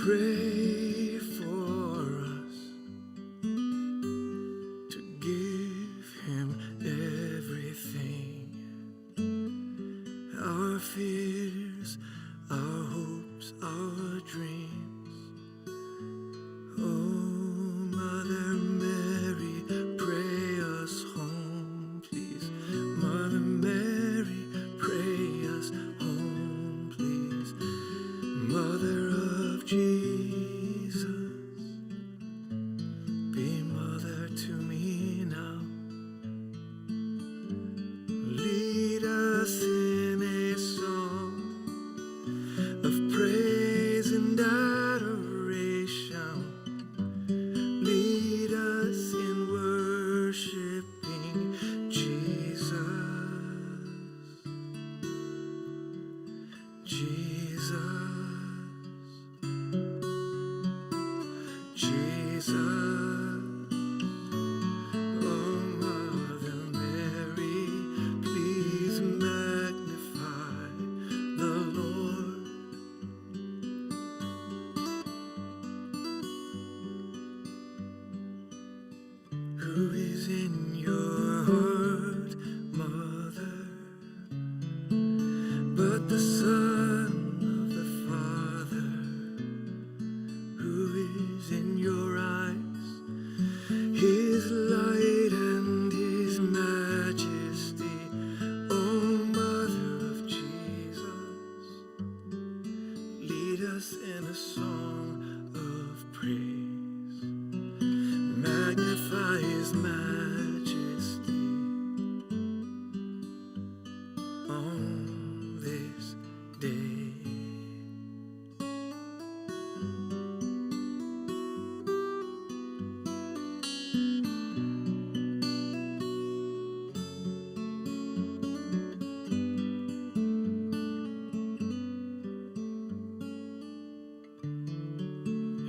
pray for us to give him everything. Our fears, our hopes, our dreams. Oh, Mother Mary, pray us home, please. Mother Mary, pray us home, please. Mother of Jesus, be mother to me now. Lead us in a song of praise and adoration. Lead us in worshiping Jesus. Jesus. Jesus. Oh, Mother Mary, please magnify the Lord. Who is in your heart, Mother, but the Son of the Father? Who is in your eyes, his light and his majesty? Oh, Mother of Jesus, lead us in a song of praise. Magnify his majesty on this day.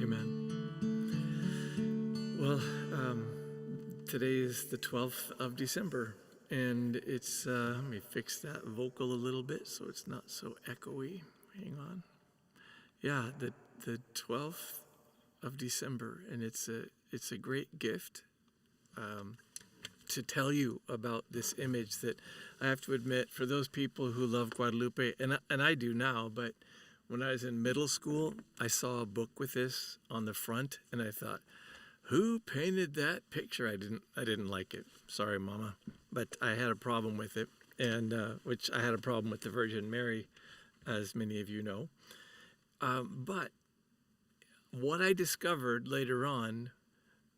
Amen. Well, today is the 12th of December, and it's, let me fix that vocal a little bit so it's not so echoey. Hang on. Yeah, the 12th of December, and it's a great gift to tell you about this image that I have to admit, for those people who love Guadalupe, and I do now, but when I was in middle school, I saw a book with this on the front, and I thought, who painted that picture? I didn't like it. Sorry, Mama, but I had a problem with it, and which I had a problem with the Virgin Mary, as many of you know. But what I discovered later on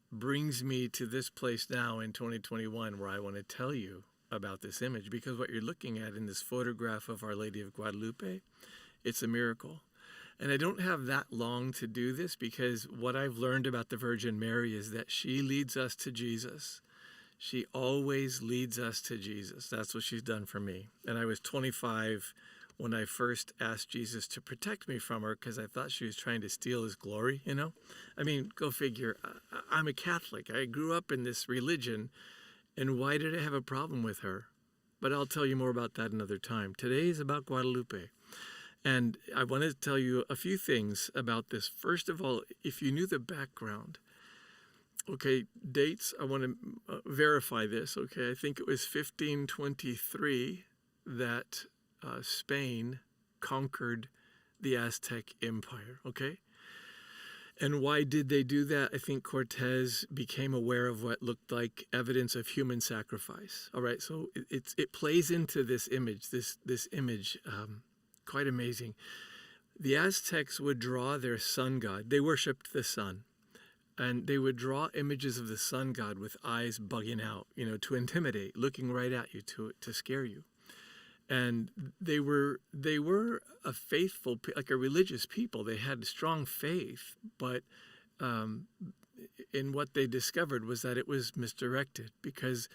brings me to this place now in 2021, where I want to tell you about this image, because what you're looking at in this photograph of Our Lady of Guadalupe, it's a miracle. And I don't have that long to do this, because what I've learned about the Virgin Mary is that she leads us to Jesus. She always leads us to Jesus. That's what she's done for me. And I was 25 when I first asked Jesus to protect me from her, because I thought she was trying to steal his glory, you know? I mean, go figure. I'm a Catholic. I grew up in this religion, and why did I have a problem with her? But I'll tell you more about that another time. Today is about Guadalupe. And I want to tell you a few things about this. First of all, if you knew the background, okay, dates, I want to verify this, okay? I think it was 1523 that Spain conquered the Aztec Empire, okay? And why did they do that? I think Cortez became aware of what looked like evidence of human sacrifice. All right, so it plays into this image, this image, quite amazing. The Aztecs would draw their sun god. They worshipped the sun. And they would draw images of the sun god with eyes bugging out, you know, to intimidate, looking right at you, to scare you. And they were a faithful, like a religious people. They had strong faith, but in what they discovered was that it was misdirected, because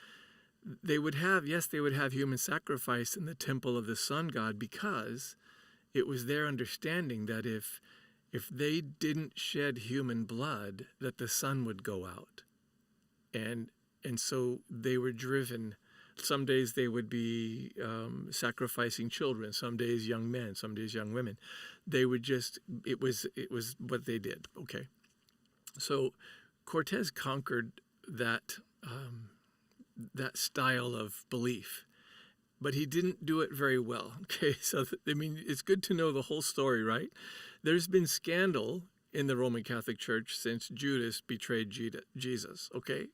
they would have human sacrifice in the temple of the sun god, because it was their understanding that if they didn't shed human blood, that the sun would go out. And so they were driven Some days they would be sacrificing children, some days young men, some days young women. They would just, it was what they did. Okay. So Cortez conquered that, that style of belief, but he didn't do it very well. Okay. So, I mean, it's good to know the whole story, right? There's been scandal in the Roman Catholic Church since Judas betrayed Jesus. Okay.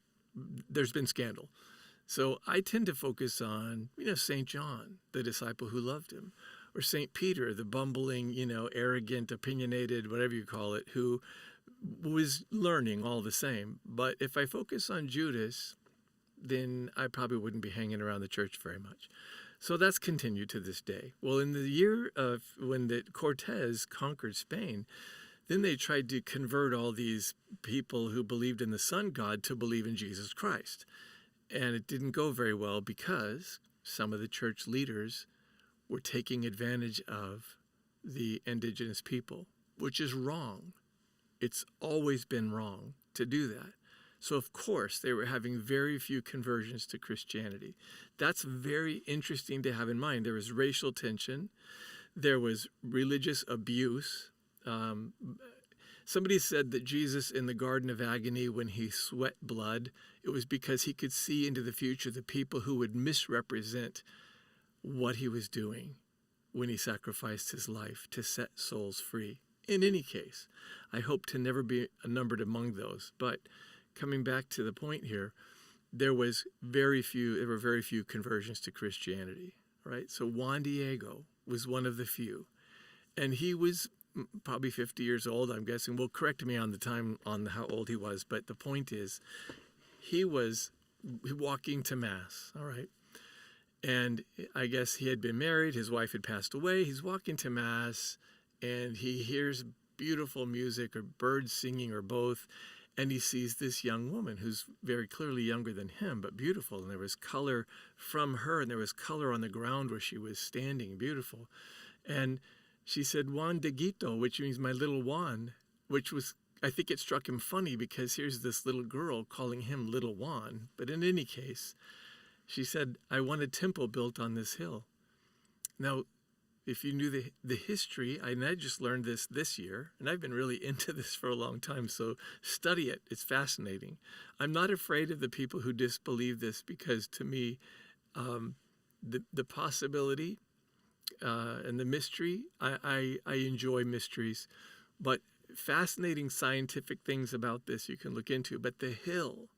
There's been scandal. So I tend to focus on, St. John, the disciple who loved him, or St. Peter, the bumbling, arrogant, opinionated, whatever you call it, who was learning all the same. But if I focus on Judas, then I probably wouldn't be hanging around the church very much. So that's continued to this day. Well, in the year of when Cortez conquered Spain, then they tried to convert all these people who believed in the sun god to believe in Jesus Christ. And it didn't go very well because some of the church leaders were taking advantage of the indigenous people, which is wrong. It's always been wrong to do that. So, of course, they were having very few conversions to Christianity. That's very interesting to have in mind. There was racial tension. There was religious abuse. Somebody said that Jesus in the Garden of Agony, when he sweat blood, it was because he could see into the future the people who would misrepresent what he was doing when he sacrificed his life to set souls free. In any case, I hope to never be numbered among those. But coming back to the point here, there were very few conversions to Christianity, right? So Juan Diego was one of the few. And he was probably 50 years old, I'm guessing. Well, correct me on the time on how old he was, but the point is, he was walking to Mass, all right? And I guess he had been married, his wife had passed away, he's walking to Mass, and he hears beautiful music or birds singing or both, and he sees this young woman who's very clearly younger than him, but beautiful, and there was color from her, and there was color on the ground where she was standing, beautiful. And she said, Juan Dieguito, which means my little Juan, which was, I think it struck him funny because here's this little girl calling him little Juan. But in any case, she said, I want a temple built on this hill. Now, if you knew the history, and I just learned this year, and I've been really into this for a long time, so study it. It's fascinating. I'm not afraid of the people who disbelieve this because to me, the possibility and the mystery, I enjoy mysteries, but fascinating scientific things about this you can look into. But the hill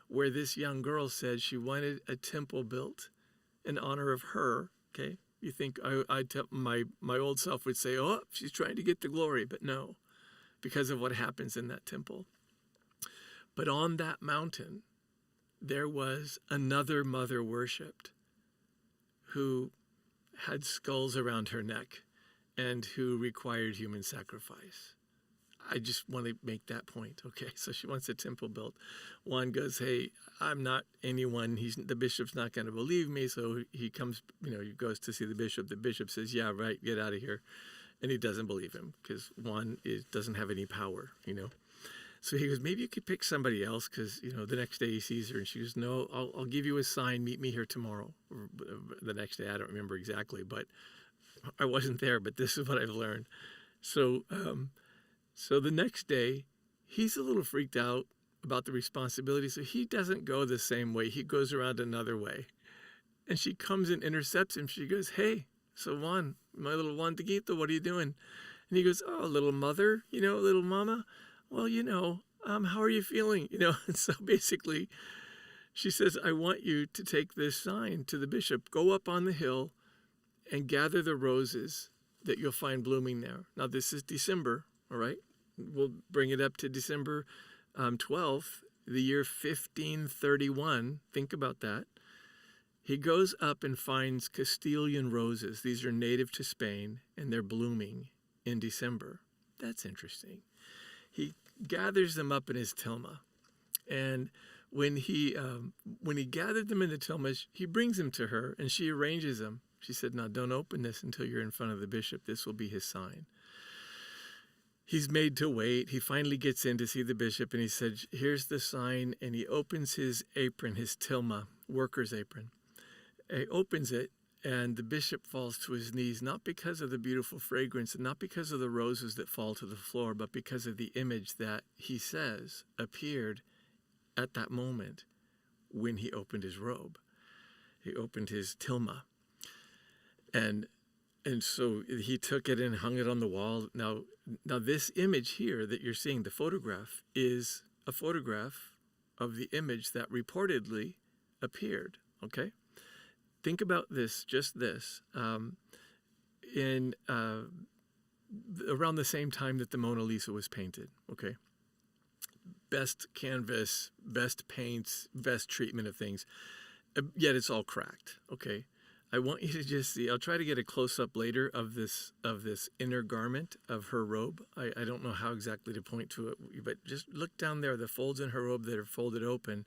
where this young girl said she wanted a temple built in honor of her, okay? You think my old self would say, oh, she's trying to get the glory, but no, because of what happens in that temple. But on that mountain, there was another mother worshipped who had skulls around her neck and who required human sacrifice. I just want to make that point. Okay, so she wants a temple built. Juan goes, hey, I'm not anyone. The bishop's not going to believe me. So he comes, he goes to see the bishop. The bishop says, yeah, right, get out of here. And he doesn't believe him because Juan doesn't have any power, So he goes, maybe you could pick somebody else because, the next day he sees her and she goes, no, I'll give you a sign. Meet me here tomorrow. Or the next day, I don't remember exactly, but I wasn't there, but this is what I've learned. So the next day, he's a little freaked out about the responsibility. So he doesn't go the same way. He goes around another way. And she comes and intercepts him. She goes, hey, so Juan, my little Juan Dieguito, what are you doing? And he goes, oh, little mother, little mama. Well, how are you feeling? And so basically she says, I want you to take this sign to the bishop, go up on the hill and gather the roses that you'll find blooming there. Now, this is December, all right? We'll bring it up to December 12th, the year 1531. Think about that. He goes up and finds Castilian roses. These are native to Spain, and they're blooming in December. That's interesting. He gathers them up in his tilma, and when he gathered them in the tilma, he brings them to her, and she arranges them. She said, now don't open this until you're in front of the bishop. This will be his sign. He's made to wait. He finally gets in to see the bishop, and he said, here's the sign, and he opens his apron, his tilma, worker's apron, He opens it, and the bishop falls to his knees, not because of the beautiful fragrance and not because of the roses that fall to the floor, but because of the image that he says appeared at that moment when he opened his robe. He opened his tilma. And so he took it and hung it on the wall. Now this image here that you're seeing, the photograph, is a photograph of the image that reportedly appeared, okay? Think about this, just this. In around the same time that the Mona Lisa was painted, okay? Best canvas, best paints, best treatment of things, yet it's all cracked, okay? I want you to just see, I'll try to get a close-up later of this inner garment of her robe. I don't know how exactly to point to it, but just look down there, the folds in her robe that are folded open.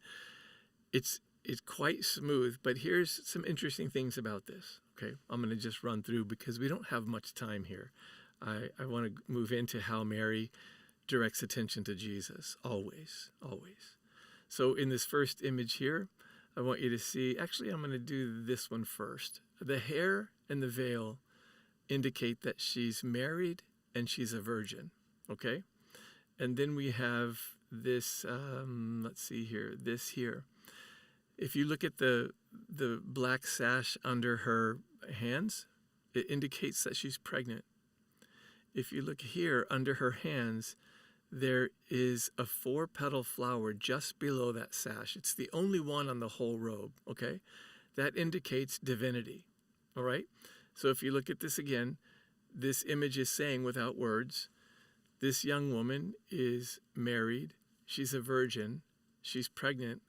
It's quite smooth, but here's some interesting things about this, okay? I'm going to just run through because we don't have much time here. I want to move into how Mary directs attention to Jesus, always, always. So in this first image here, I want you to see, actually I'm going to do this one first. The hair and the veil indicate that she's married and she's a virgin, okay? And then we have this, let's see here, this here. If you look at the black sash under her hands, it indicates that she's pregnant. If you look here under her hands, there is a 4-petal flower just below that sash. It's the only one on the whole robe, okay? That indicates divinity, all right? So if you look at this again, this image is saying without words, this young woman is married, she's a virgin, she's pregnant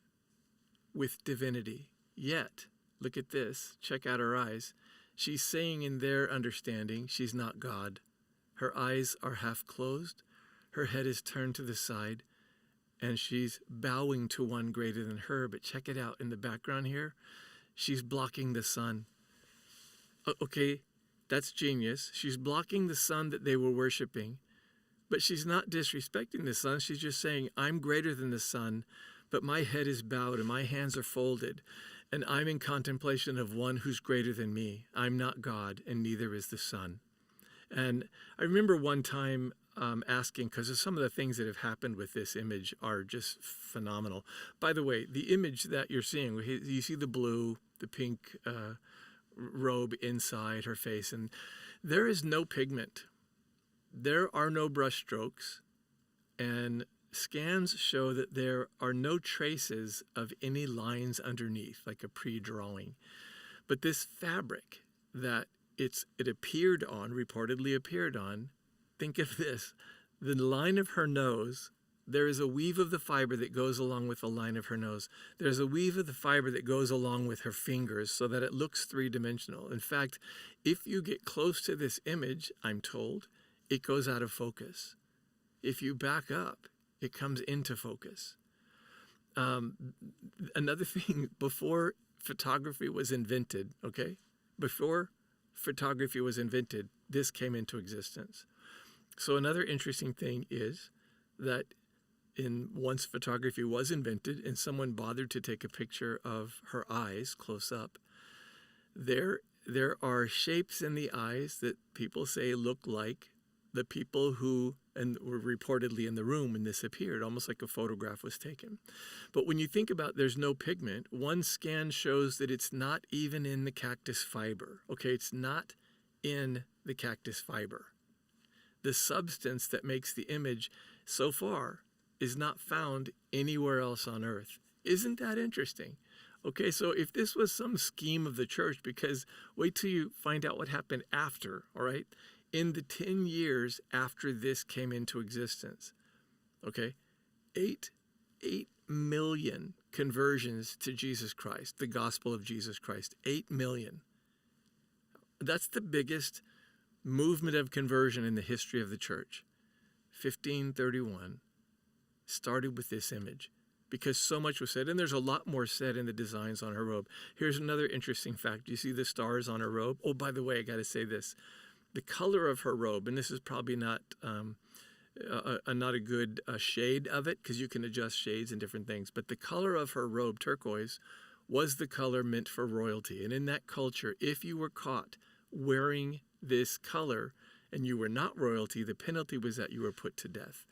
with divinity. Yet, look at this, check out her eyes. She's saying in their understanding, she's not God. Her eyes are half closed. Her head is turned to the side, and she's bowing to one greater than her. But check it out in the background here. She's blocking the sun. Okay, that's genius. She's blocking the sun that they were worshiping, but she's not disrespecting the sun. She's just saying, I'm greater than the sun, but my head is bowed and my hands are folded, and I'm in contemplation of one who's greater than me. I'm not God, and neither is the sun. And I remember one time asking, because some of the things that have happened with this image are just phenomenal. By the way, the image that you're seeing, you see the blue, the pink robe inside her face, and there is no pigment. There are no brush strokes, and scans show that there are no traces of any lines underneath, like a pre-drawing. But this fabric that it appeared on, reportedly appeared on, think of this, the line of her nose, there is a weave of the fiber that goes along with the line of her nose. There's a weave of the fiber that goes along with her fingers so that it looks three-dimensional. In fact, if you get close to this image, I'm told, it goes out of focus. If you back up, it comes into focus. Another thing, before photography was invented, okay? Before photography was invented, this came into existence. So another interesting thing is that once photography was invented and someone bothered to take a picture of her eyes close up, there are shapes in the eyes that people say look like the people who were reportedly in the room when this appeared, almost like a photograph was taken. But when you think about there's no pigment, one scan shows that it's not even in the cactus fiber. Okay, it's not in the cactus fiber. The substance that makes the image so far is not found anywhere else on earth. Isn't that interesting? Okay, so if this was some scheme of the church, because wait till you find out what happened after, all right? In the 10 years after this came into existence, okay, 8 million conversions to Jesus Christ, the gospel of Jesus Christ, 8 million. That's the biggest movement of conversion in the history of the church. 1531 started with this image because so much was said, and there's a lot more said in the designs on her robe. Here's another interesting fact. You see the stars on her robe? Oh, by the way, I got to say this. The color of her robe, and this is probably not a good shade of it because you can adjust shades and different things, but the color of her robe, turquoise, was the color meant for royalty. And in that culture, if you were caught wearing this color and you were not royalty, the penalty was that you were put to death.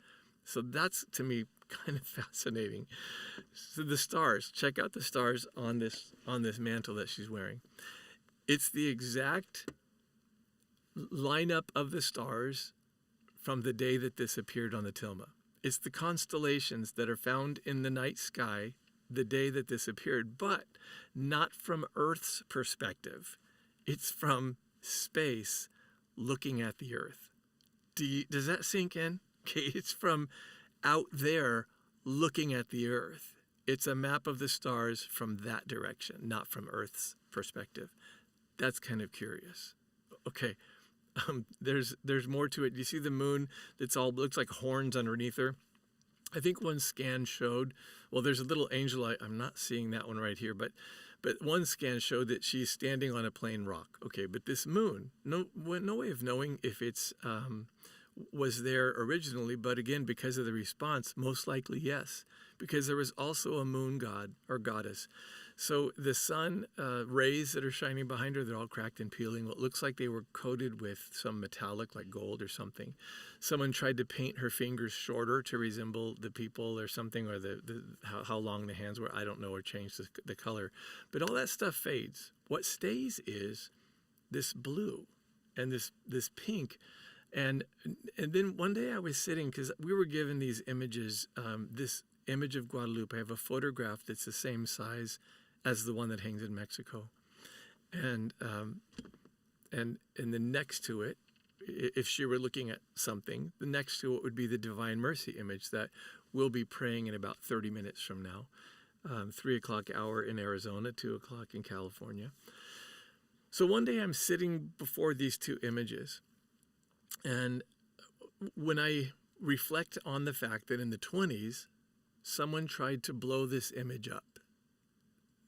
So that's, to me, kind of fascinating. So the stars, check out the stars on this mantle that she's wearing. It's the exact lineup of the stars from the day that this appeared on the tilma. It's the constellations that are found in the night sky the day that this appeared, but not from Earth's perspective. It's from space looking at the Earth. Does that sink in? Okay, it's from out there looking at the Earth. It's a map of the stars from that direction, not from Earth's perspective. That's kind of curious. Okay, there's more to it. You see the moon that's all looks like horns underneath her? I think one scan showed, well, there's a little angel. I'm not seeing that one right here, but one scan showed that she's standing on a plain rock. Okay, but this moon, no way of knowing if it's was there originally, but again, because of the response, most likely yes, because there was also a moon god or goddess. So the sun rays that are shining behind her, they're all cracked and peeling. What looks like they were coated with some metallic like gold or something. Someone tried to paint her fingers shorter to resemble the people or something, or how long the hands were, I don't know, or change the color. But all that stuff fades. What stays is this blue and this pink. And then one day I was sitting, because we were given these images, this image of Guadalupe. I have a photograph that's the same size as the one that hangs in Mexico. And then next to it, if she were looking at something, the next to it would be the Divine Mercy image that we'll be praying in about 30 minutes from now. 3 o'clock hour in Arizona, 2 o'clock in California. So one day I'm sitting before these two images. And when I reflect on the fact that in the 20s, someone tried to blow this image up.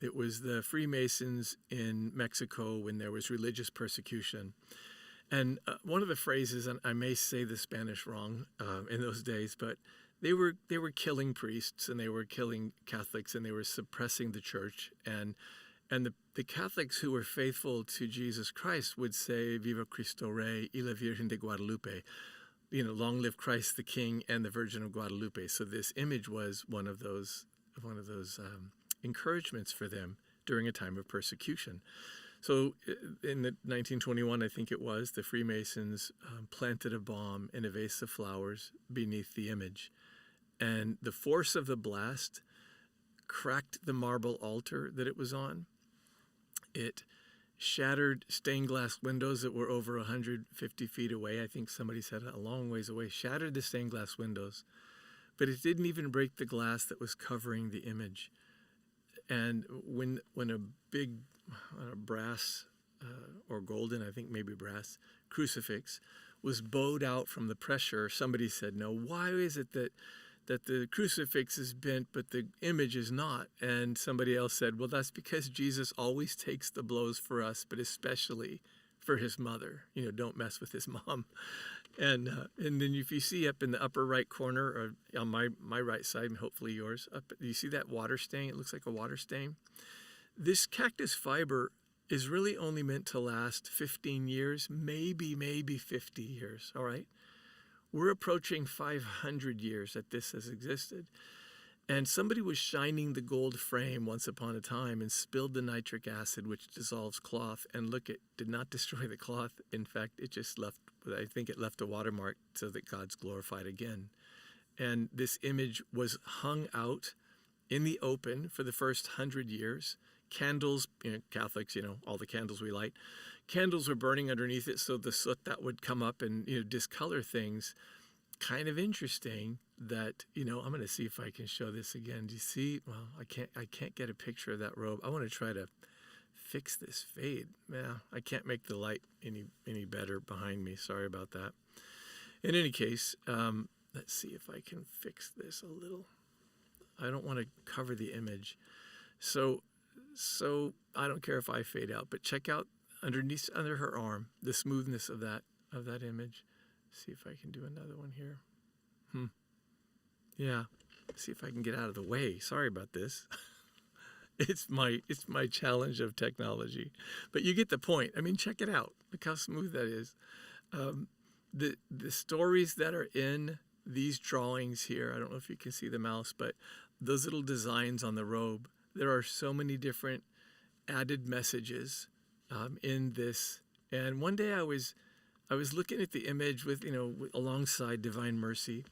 It was the Freemasons in Mexico when there was religious persecution. And one of the phrases, and I may say the Spanish wrong in those days, but they were killing priests and they were killing Catholics and they were suppressing the church. And the Catholics who were faithful to Jesus Christ would say, Viva Cristo Rey y la Virgen de Guadalupe. You know, long live Christ the King and the Virgin of Guadalupe. So this image was one of those encouragements for them during a time of persecution. So in 1921, I think it was, the Freemasons planted a bomb in a vase of flowers beneath the image. And the force of the blast cracked the marble altar that it was on. It shattered stained glass windows that were over 150 feet away. I think somebody said a long ways away. Shattered the stained glass windows. But it didn't even break the glass that was covering the image. And when a big brass or golden, I think maybe brass, crucifix was bowed out from the pressure, somebody said, no, why is it that the crucifix is bent but the image is not? And somebody else said, well, that's because Jesus always takes the blows for us, but especially for his mother. You know, don't mess with his mom. And then if you see up in the upper right corner, or on my right side, and hopefully yours, you see that water stain? It looks like a water stain. This cactus fiber is really only meant to last 15 years, maybe 50 years, all right? We're approaching 500 years that this has existed. And somebody was shining the gold frame once upon a time and spilled the nitric acid, which dissolves cloth. And look, it did not destroy the cloth. In fact, it just left, I think it left a watermark so that God's glorified again. And this image was hung out in the open for the first 100 years. Candles, Catholics, all the candles we light, candles were burning underneath it, so the soot that would come up and discolor things. Kind of interesting that I'm going to see if I can show this again. Do you see? Well, I can't get a picture of that robe. I want to try to fix this fade. Yeah, I can't make the light any better behind me. Sorry about that. In any case, let's see if I can fix this a little. I don't want to cover the image, so I don't care if I fade out. But check out under her arm the smoothness of that image. See if I can do another one here. Yeah. See if I can get out of the way. Sorry about this. It's my challenge of technology. But you get the point. I mean, check it out. Look how smooth that is. Um, the stories that are in these drawings here, I don't know if you can see the mouse, but those little designs on the robe, there are so many different added messages in this. And one day I was looking at the image with, alongside Divine Mercy,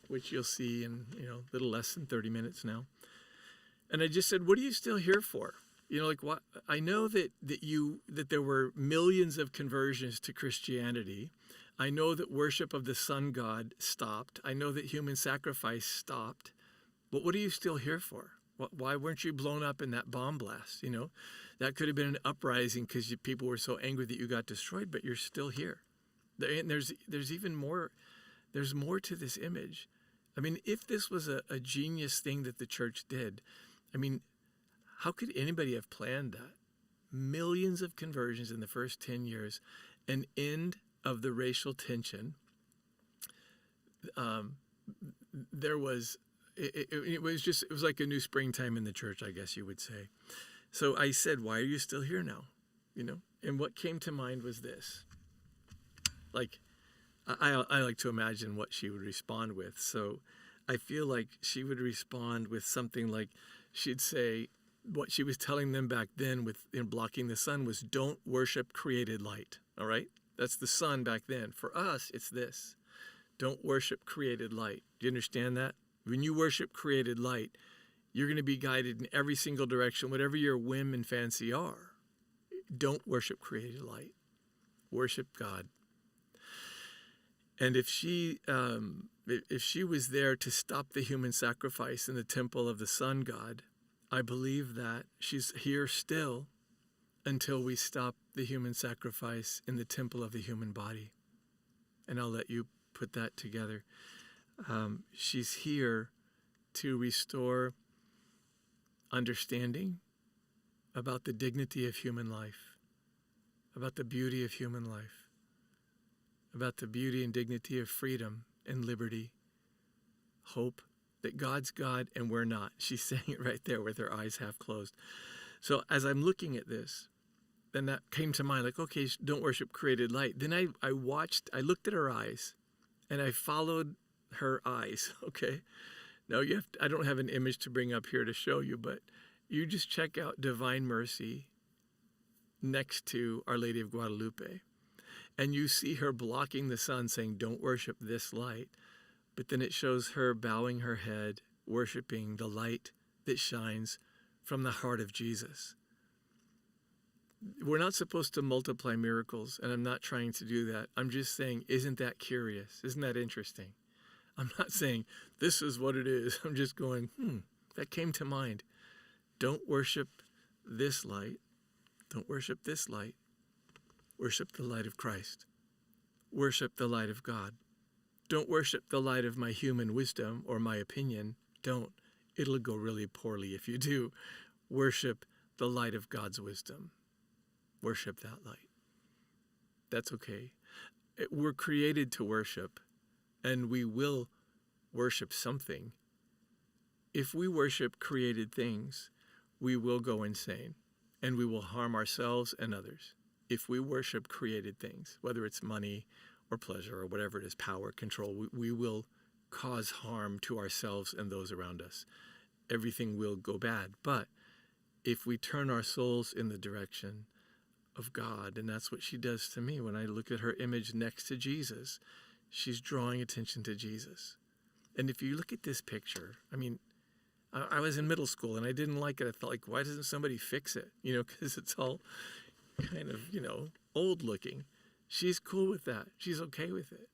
which you'll see in, a little less than 30 minutes now. And I just said, what are you still here for? What? I know that there were millions of conversions to Christianity. I know that worship of the sun god stopped. I know that human sacrifice stopped. But what are you still here for? Why weren't you blown up in that bomb blast? That could have been an uprising because people were so angry that you got destroyed, but you're still here. And there's even more. There's more to this image. I mean, if this was a genius thing that the church did, I mean, how could anybody have planned that? Millions of conversions in the first 10 years, an end of the racial tension. There was, it was like a new springtime in the church, I guess you would say. So I said, why are you still here now? And what came to mind was this. Like, I like to imagine what she would respond with. So I feel like she would respond with something like, she'd say, what she was telling them back then in blocking the sun was, don't worship created light. All right? That's the sun back then. For us, it's this. Don't worship created light. Do you understand that? When you worship created light, you're going to be guided in every single direction, whatever your whim and fancy are. Don't worship created light. Worship God. And if she was there to stop the human sacrifice in the temple of the sun god, I believe that she's here still until we stop the human sacrifice in the temple of the human body. And I'll let you put that together. She's here to restore understanding about the dignity of human life, about the beauty of human life, about the beauty and dignity of freedom and liberty, hope that God's God and we're not. She's saying it right there with her eyes half closed. So as I'm looking at this, then that came to mind, like, okay, don't worship created light. Then I looked at her eyes and I followed her eyes, okay? Now I don't have an image to bring up here to show you, but you just check out Divine Mercy next to Our Lady of Guadalupe. And you see her blocking the sun, saying, don't worship this light. But then it shows her bowing her head, worshiping the light that shines from the heart of Jesus. We're not supposed to multiply miracles, and I'm not trying to do that. I'm just saying, isn't that curious? Isn't that interesting? I'm not saying this is what it is. I'm just going, that came to mind. Don't worship this light. Don't worship this light. Worship the light of Christ. Worship the light of God. Don't worship the light of my human wisdom or my opinion. Don't. It'll go really poorly if you do. Worship the light of God's wisdom. Worship that light. That's okay. We're created to worship, and we will worship something. If we worship created things, we will go insane, and we will harm ourselves and others. If we worship created things, whether it's money or pleasure or whatever it is, power, control, we will cause harm to ourselves and those around us. Everything will go bad. But if we turn our souls in the direction of God, and that's what she does to me when I look at her image next to Jesus, she's drawing attention to Jesus. And if you look at this picture, I mean, I was in middle school and I didn't like it. I felt like, why doesn't somebody fix it? Because it's all kind of, old looking. She's cool with that. She's okay with it.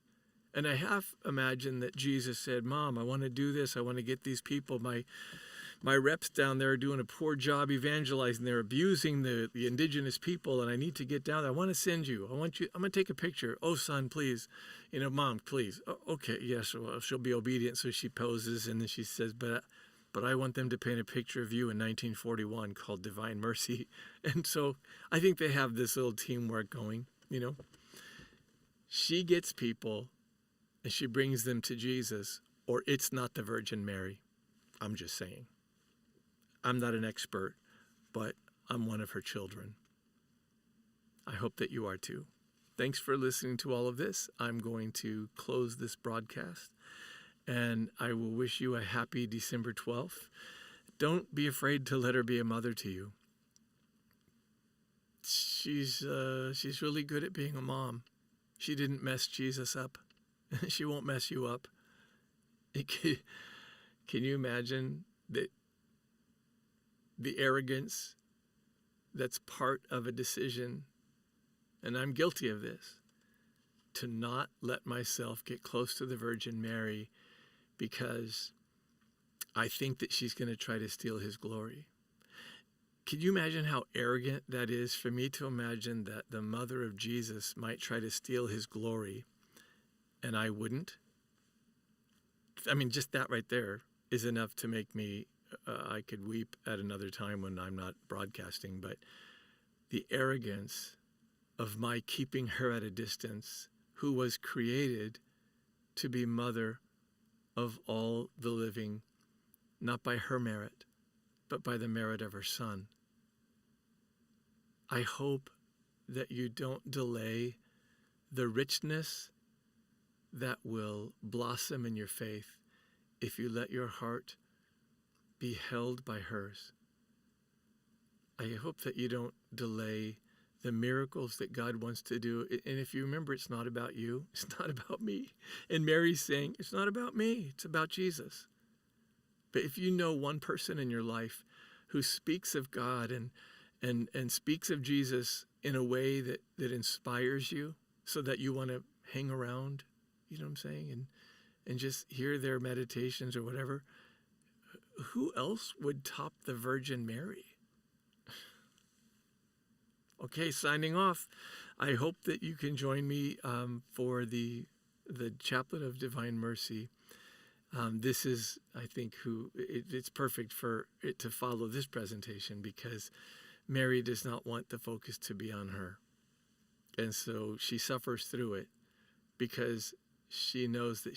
And I half imagine that Jesus said, Mom, I want to do this. I want to get these people. My reps down there are doing a poor job evangelizing. They're abusing the indigenous people, and I need to get down there. I want to send you. I'm going to take a picture. Oh, son, please. Mom, please. Oh, okay, yes, well, she'll be obedient. So she poses, and then she says, but I want them to paint a picture of you in 1941 called Divine Mercy. And so I think they have this little teamwork going, She gets people and she brings them to Jesus, or it's not the Virgin Mary. I'm just saying. I'm not an expert. but I'm one of her children. I hope that you are too. Thanks for listening to all of this. I'm going to close this broadcast, and I will wish you a happy December 12th. Don't be afraid to let her be a mother to you. She's really good at being a mom. She didn't mess Jesus up. She won't mess you up. Can you imagine the arrogance that's part of a decision, and I'm guilty of this, to not let myself get close to the Virgin Mary because I think that she's going to try to steal his glory. Can you imagine how arrogant that is for me to imagine that the mother of Jesus might try to steal his glory and I wouldn't? I mean, just that right there is enough to make me, I could weep at another time when I'm not broadcasting, but the arrogance of my keeping her at a distance, who was created to be mother of all the living, not by her merit, but by the merit of her Son. I hope that you don't delay the richness that will blossom in your faith if you let your heart be held by hers. I hope that you don't delay the miracles that God wants to do. And if you remember, it's not about you. It's not about me. And Mary's saying, it's not about me. It's about Jesus. But if you know one person in your life who speaks of God and speaks of Jesus in a way that inspires you so that you want to hang around, you know what I'm saying, and just hear their meditations or whatever, who else would top the Virgin Mary? Okay, signing off. I hope that you can join me for the Chaplet of Divine Mercy. This is, I think, it's perfect for it to follow this presentation because Mary does not want the focus to be on her. And so she suffers through it because she knows that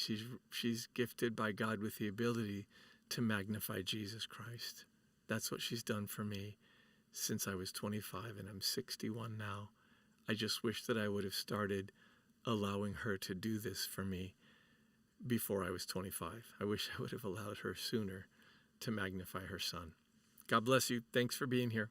she's gifted by God with the ability to magnify Jesus Christ. That's what she's done for me since I was 25, and I'm 61 now. I just wish that I would have started allowing her to do this for me before I was 25. I wish I would have allowed her sooner to magnify her Son. God bless you. Thanks for being here.